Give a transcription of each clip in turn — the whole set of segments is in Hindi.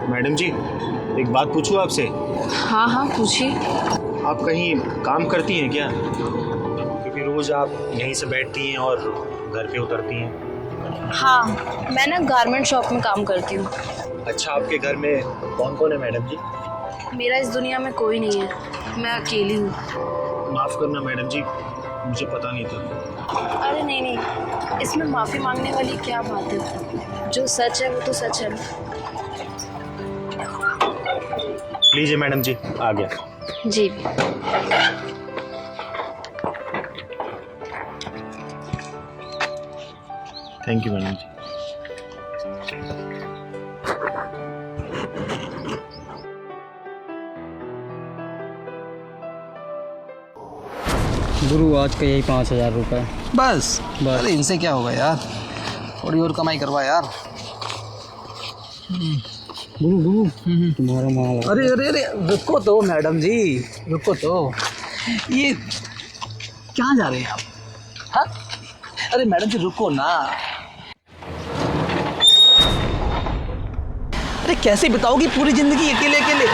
मैडम जी, एक बात पूछूं आपसे? हाँ हाँ पूछिए। आप कहीं काम करती हैं क्या? क्योंकि रोज आप यहीं से बैठती हैं और घर पे उतरती हैं। हाँ, मैं ना गारमेंट शॉप में काम करती हूँ। अच्छा, आपके घर में कौन कौन है मैडम जी? मेरा इस दुनिया में कोई नहीं है, मैं अकेली हूँ। माफ़ करना मैडम जी, मुझे पता नहीं था। अरे नहीं नहीं, इसमें माफ़ी मांगने वाली क्या बात है। जो सच है वो तो सच है। लीजिए मैडम जी, आ गया। जी। थैंक यू मैडम जी। गुरु आज का यही 5,000 रुपये। बस। अरे इनसे क्या होगा यार, थोड़ी और कमाई करवा यार। गुरु गुरु तुम्हारा माल। अरे अरे अरे रुको तो मैडम जी, रुको तो। ये कहाँ जा रहे हैं आप? हाँ, अरे मैडम जी रुको ना। अरे कैसे बिताओगी पूरी जिंदगी अकेले अकेले?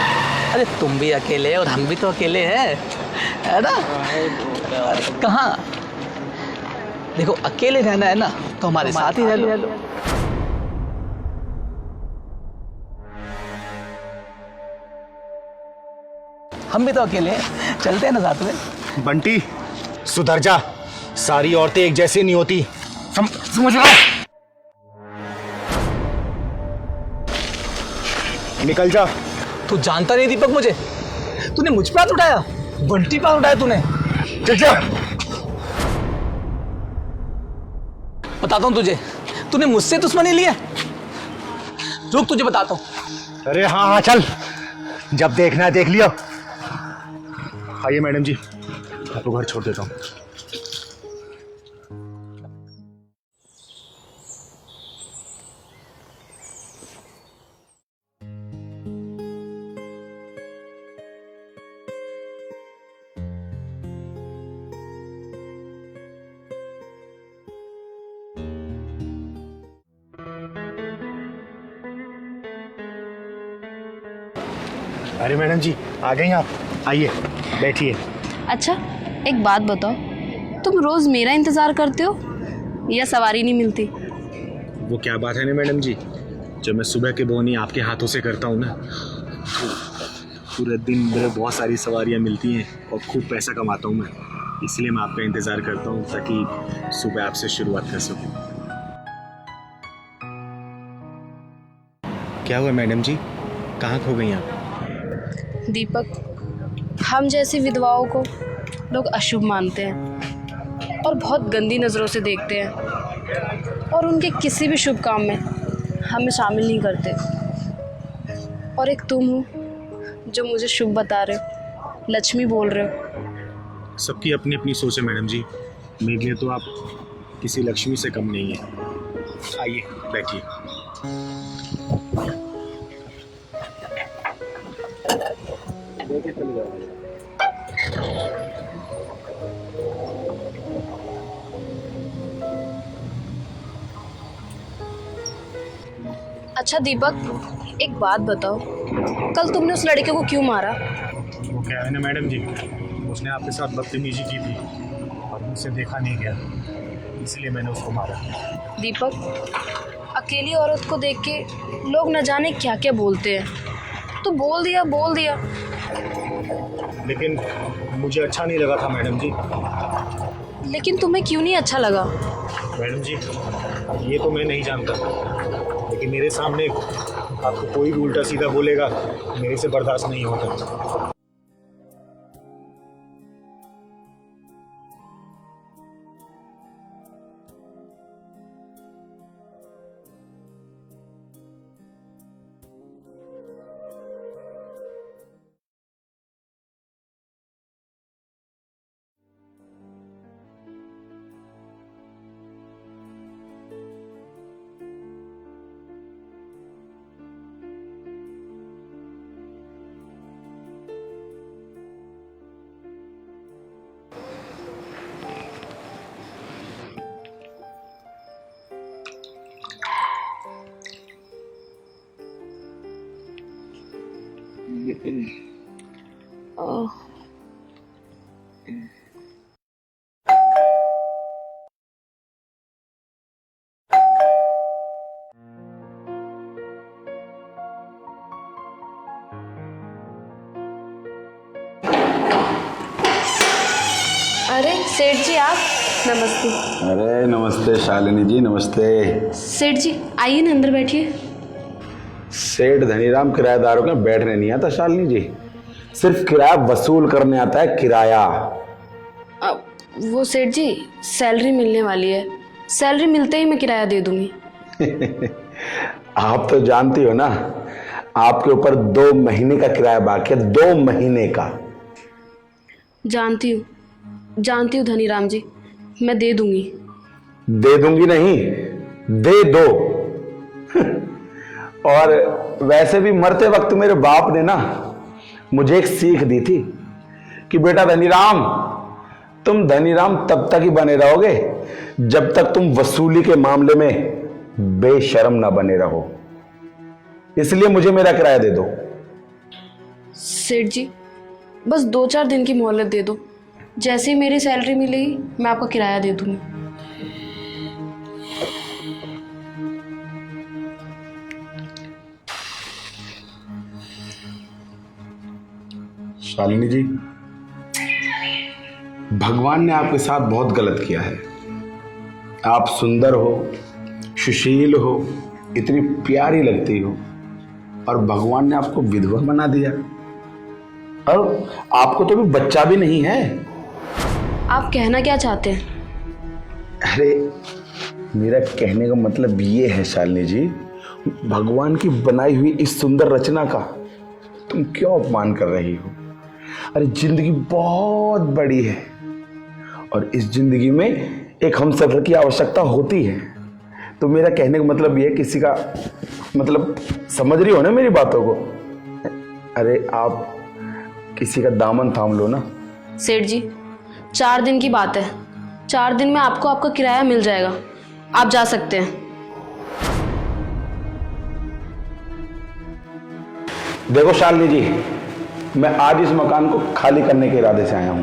अरे तुम भी अकेले और हम भी तो अकेले हैं, है ना? कहाँ? देखो अकेले रहना है ना तो हमारे साथ ही रह लो। हम भी तो अकेले हैं, चलते हैं ना साथ में। बंटी, सुधर जा। सारी औरतें एक जैसी नहीं होती, समझ रहा? निकल जा। तू जानता नहीं दीपक मुझे, तूने मुझ पे हाथ उठाया, बंटी पे हाथ उठाया तूने। चल जा। बताता हूँ तुझे, तूने मुझसे दुश्मनी ली है। रुक तुझे बताता हूँ। अरे हाँ हाँ चल, जब देखना है देख लियो। आइए मैडम जी, आपको घर छोड़ देता हूँ। अरे मैडम जी, आ गई आप? आइए बैठिए। अच्छा, एक बात बताओ, तुम रोज़ मेरा इंतज़ार करते हो या सवारी नहीं मिलती? वो क्या बात है ना मैडम जी, जब मैं सुबह के बोनी आपके हाथों से करता हूँ ना, तो पूरे दिन मेरे बहुत सारी सवारियाँ मिलती हैं और खूब पैसा कमाता हूँ मैं। इसलिए मैं आपका इंतज़ार करता हूँ ताकि सुबह आपसे शुरुआत कर सकूँ। क्या हुआ मैडम जी, कहाँ खो गई आप? दीपक, हम जैसी विधवाओं को लोग अशुभ मानते हैं और बहुत गंदी नज़रों से देखते हैं और उनके किसी भी शुभ काम में हमें शामिल नहीं करते। और एक तुम हो जो मुझे शुभ बता रहे हो, लक्ष्मी बोल रहे हो। सबकी अपनी अपनी सोच है मैडम जी, मेरे लिए तो आप किसी लक्ष्मी से कम नहीं है। आइए बैठिए। अच्छा दीपक, एक बात बताओ, कल तुमने उस लड़के को क्यों मारा? वो क्या है ना मैडम जी, उसने आपके साथ बदतमीजी की थी और मुझसे देखा नहीं गया, इसलिए मैंने उसको मारा। दीपक, अकेली औरत को देख के लोग न जाने क्या क्या बोलते हैं। तो बोल दिया बोल दिया। लेकिन मुझे अच्छा नहीं लगा था मैडम जी। लेकिन तुम्हें क्यों नहीं अच्छा लगा? मैडम जी, ये तो मैं नहीं जानता, लेकिन मेरे सामने आपको कोई भी उल्टा सीधा बोलेगा, मेरे से बर्दाश्त नहीं होता। अरे सेठ जी आप, नमस्ते। अरे नमस्ते शालिनी जी, नमस्ते। सेठ जी आइए ना, अंदर बैठिए। सेठ धनीराम किराएदारों के बैठने नहीं आता शालिनी जी, सिर्फ किराया वसूल करने आता है, किराया। वो सेठ जी सैलरी मिलने वाली है, सैलरी मिलते ही मैं किराया दे दूंगी। आप तो जानती हो ना, आपके ऊपर 2 महीने का किराया बाकी है, 2 महीने का। जानती हूँ धनीराम जी, मैं दे दूंगी। दे दूंगी नहीं, दे दो। और वैसे भी मरते वक्त मेरे बाप ने ना मुझे एक सीख दी थी कि बेटा धनीराम, तुम धनीराम तब तक ही बने रहोगे जब तक तुम वसूली के मामले में बेशर्म ना बने रहो। इसलिए मुझे मेरा किराया दे दो। सेठ जी बस 2-4 दिन की मोहलत दे दो, जैसे ही मेरी सैलरी मिलेगी मैं आपका किराया दे दूंगी। शालिनी जी, भगवान ने आपके साथ बहुत गलत किया है। आप सुंदर हो, सुशील हो, इतनी प्यारी लगती हो, और भगवान ने आपको विधवा बना दिया। और आपको तो भी बच्चा भी नहीं है। आप कहना क्या चाहते हैं? अरे मेरा कहने का मतलब ये है शालिनी जी, भगवान की बनाई हुई इस सुंदर रचना का तुम क्यों अपमान कर रही हो? अरे जिंदगी बहुत बड़ी है और इस जिंदगी में एक हमसफर की आवश्यकता होती है। तो मेरा कहने का मतलब ये, किसी का मतलब समझ रही हो ना मेरी बातों को? अरे आप किसी का दामन थाम लो ना। सेठ जी 4 दिन की बात है, 4 दिन में आपको आपका किराया मिल जाएगा, आप जा सकते हैं। देखो शालिनी जी, मैं आज इस मकान को खाली करने के इरादे से आया हूं।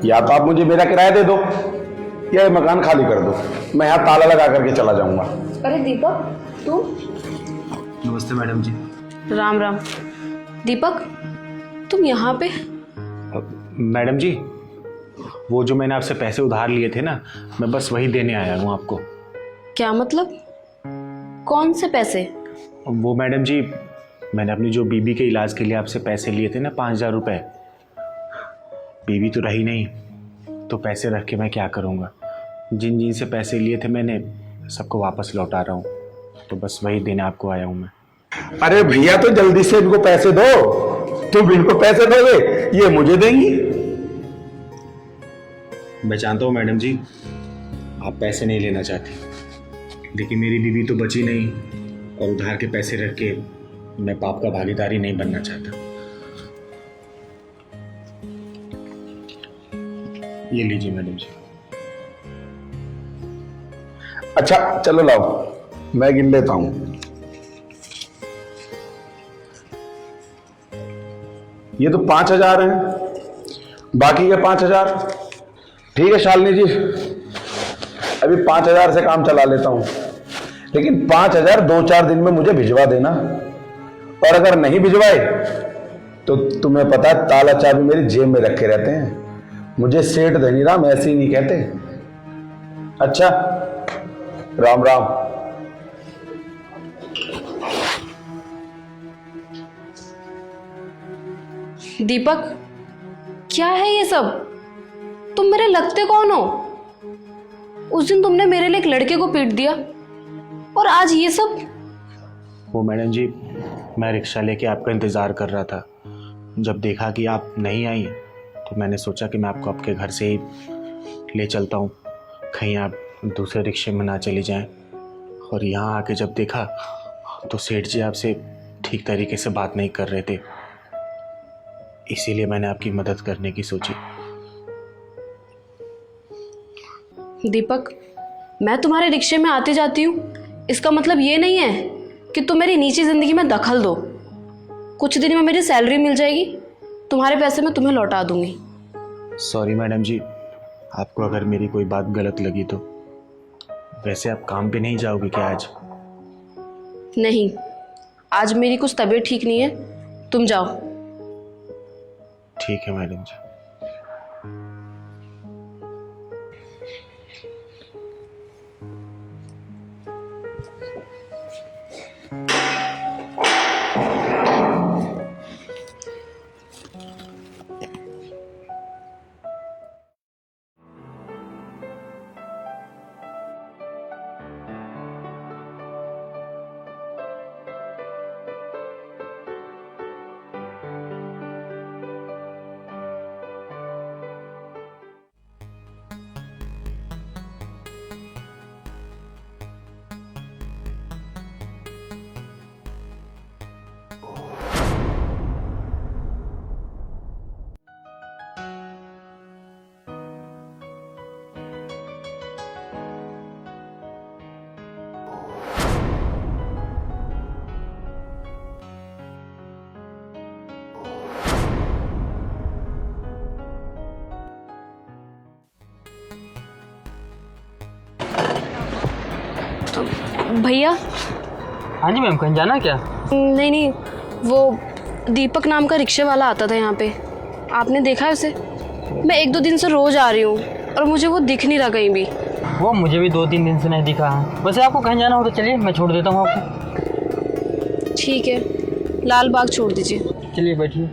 या तो आप मुझे मेरा किराया दे दो या ये मकान खाली कर दो। मैं यहाँ ताला लगा करके चला जाऊंगा। अरे दीपक तुम? नमस्ते मैडम जी। राम राम। दीपक तुम यहाँ पे? मैडम जी, वो जो मैंने आपसे पैसे उधार लिए थे ना, मैं बस वही देने आया हूँ आपको। क्या मतलब? कौन से पैसे? वो मैडम जी, मैंने अपनी जो बीबी के इलाज के लिए आपसे पैसे लिए थे ना, 5000 रुपये। बीबी तो रही नहीं, तो पैसे रख के मैं क्या करूँगा? जिन जिन से पैसे लिए थे मैंने सबको वापस लौटा रहा हूँ, तो बस वही देने आपको आया हूँ मैं। अरे भैया तो जल्दी से इनको पैसे दो। तुम इनको पैसे दोगे, ये मुझे देंगी। मैं जानता हूँ मैडम जी, आप पैसे नहीं लेना चाहते, लेकिन मेरी बीवी तो बची नहीं, और उधार के पैसे रख के मैं पाप का भागीदारी नहीं बनना चाहता। ये लीजिए मैडम जी। अच्छा चलो लाओ, मैं गिन लेता हूं। ये तो 5000 हैं, बाकी के 5000। ठीक है शालिनी जी, अभी 5000 से काम चला लेता हूं, लेकिन 5000 2-4 दिन में मुझे भिजवा देना। और अगर नहीं भिजवाए तो तुम्हें पता है ताला चाबी मेरी जेब में रखे रहते हैं। मुझे सेठ धनीराम ऐसे ही नहीं कहते। अच्छा, राम राम। दीपक क्या है ये सब? तुम मेरे लगते कौन हो? उस दिन तुमने मेरे लिए एक लड़के को पीट दिया, और आज ये सब? वो मैडम जी, मैं रिक्शा लेके आपका इंतज़ार कर रहा था। जब देखा कि आप नहीं आई तो मैंने सोचा कि मैं आपको आपके घर से ही ले चलता हूँ, कहीं आप दूसरे रिक्शे में ना चली जाएं। और यहाँ आके जब देखा तो सेठ जी आपसे ठीक तरीके से बात नहीं कर रहे थे, इसीलिए मैंने आपकी मदद करने की सोची। दीपक, मैं तुम्हारे रिक्शे में आती जाती हूँ, इसका मतलब ये नहीं है कि तुम मेरी निजी जिंदगी में दखल दो। कुछ दिन में मेरी सैलरी मिल जाएगी, तुम्हारे पैसे मैं तुम्हें लौटा दूंगी। सॉरी मैडम जी, आपको अगर मेरी कोई बात गलत लगी तो। वैसे आप काम पे नहीं जाओगे क्या आज? नहीं, आज मेरी कुछ तबीयत ठीक नहीं है, तुम जाओ। ठीक है मैडम जी। भैया। हाँ जी मैम, कहीं जाना है क्या? नहीं नहीं, वो दीपक नाम का रिक्शे वाला आता था यहाँ पे, आपने देखा है उसे? मैं 1-2 दिन से रोज आ रही हूँ और मुझे वो दिख नहीं रहा कहीं भी। वो मुझे भी 2-3 दिन से नहीं दिखा है। वैसे आपको कहीं जाना हो तो चलिए, मैं छोड़ देता हूँ आपको। ठीक है, लाल बाग छोड़ दीजिए। चलिए बैठिए।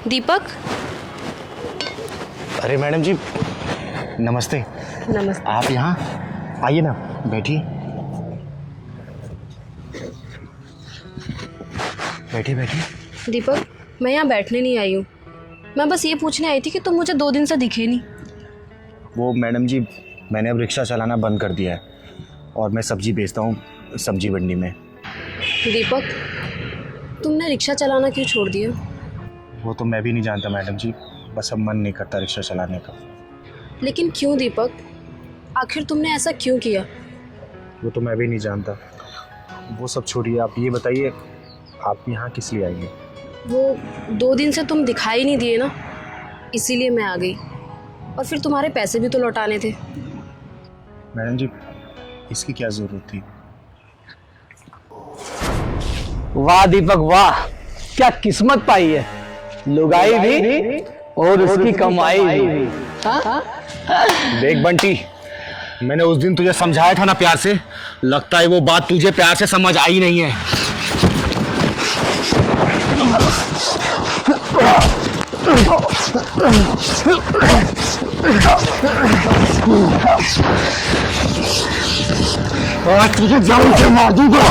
दीपक। अरे मैडम जी, नमस्ते। नमस्ते। आप यहाँ आइए ना, बैठिए बैठिए बैठिए। दीपक, मैं यहाँ बैठने नहीं आई हूँ, मैं बस ये पूछने आई थी कि तुम मुझे 2 दिन से दिखे नहीं। वो मैडम जी, मैंने अब रिक्शा चलाना बंद कर दिया है और मैं सब्जी बेचता हूँ सब्जी मंडी में। दीपक, तुमने रिक्शा चलाना क्यों छोड़ दिया? वो तो मैं भी नहीं जानता मैडम जी, बस अब मन नहीं करता रिक्शा चलाने का। लेकिन क्यों दीपक, आखिर तुमने ऐसा क्यों किया? वो तो मैं भी नहीं जानता। वो सब छोड़िए, आप ये बताइए आप यहाँ किस लिए आएंगे? वो 2 दिन से तुम दिखाई नहीं दिए ना, इसीलिए मैं आ गई। और फिर तुम्हारे पैसे भी तो लौटाने थे। मैडम जी, इसकी क्या ज़रूरत थी? वाह दीपक वाह, क्या किस्मत पाई है, लुगाई भी और उसकी कमाई भी। देख बंटी, मैंने उस दिन तुझे समझाया था ना प्यार से, लगता है वो बात तुझे प्यार से समझ आई नहीं है। आज तुझे जान से मार दूंगा।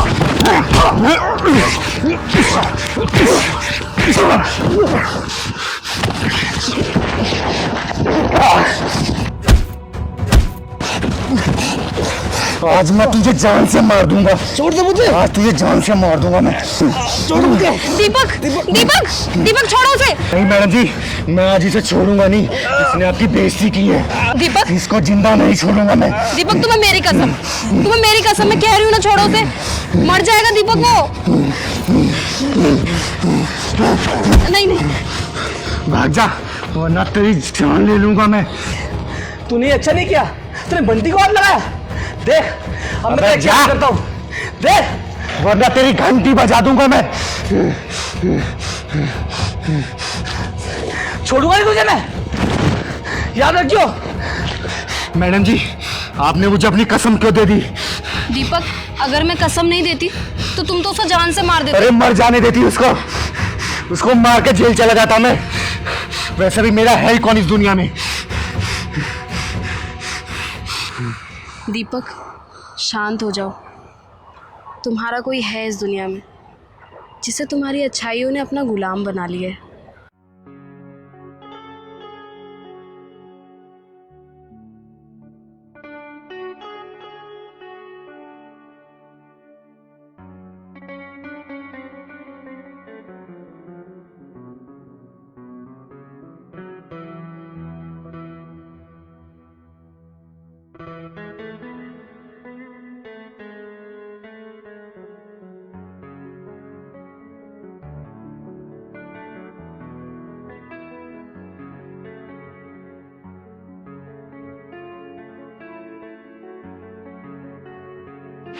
आज मैं तुझे जान से मार दूंगा। छोड़ दे मुझे। आज तुझे जान से मार दूंगा मैं। छोड़ मुझे। दीपक दीपक दीपक छोड़ो उसे। नहीं मैडम जी, मैं आज इसे छोड़ूंगा नहीं, इसने आपकी बेइज्जती की है। दीपक, इसको जिंदा नहीं छोड़ूंगा मैं। दीपक तुम्हें मेरी कसम मैं कह रही हूँ ना, छोड़ो उसे, मर जाएगा दीपक वो। नहीं नहीं, भाग जा वरना तेरी जान ले लूंगा मैं। तूने अच्छा नहीं किया, तूने बंटी को हाथ लगाया। देख अब मैं क्या करता हूँ, देख वरना तेरी घंटी बजा दूंगा मैं। छोड़ूंगा नहीं तुझे मैं, याद रखियो। मैडम जी, आपने मुझे अपनी कसम क्यों दे दी? दीपक अगर मैं कसम नहीं देती तो तुम तो उसे जान से मार देते। अरे मर जाने देती उसको मार के जेल चला जाता मैं। वैसे भी मेरा है ही कौन इस दुनिया में। दीपक, शांत हो जाओ। तुम्हारा कोई है इस दुनिया में जिसे तुम्हारी अच्छाइयों ने अपना गुलाम बना लिया है।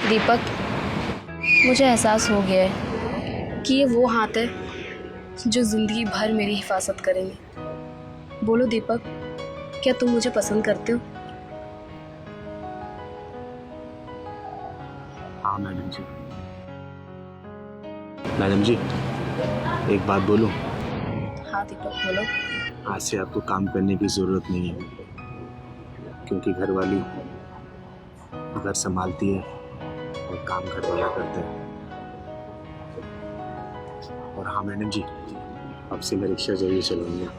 दीपक, मुझे एहसास हो गया है कि ये वो हाथ है जो ज़िंदगी भर मेरी हिफाजत करेंगे। बोलो दीपक, क्या तुम मुझे पसंद करते हो? हाँ मैडम जी। मैडम जी, एक बात बोलूं? हाँ दीपक, बोलो। आज से आपको काम करने की ज़रूरत नहीं है, क्योंकि घरवाली घर संभालती है और काम घर वाला करते हैं। और हाँ मैडम जी, अब से मैं रिक्शा जरूर चलाऊंगा।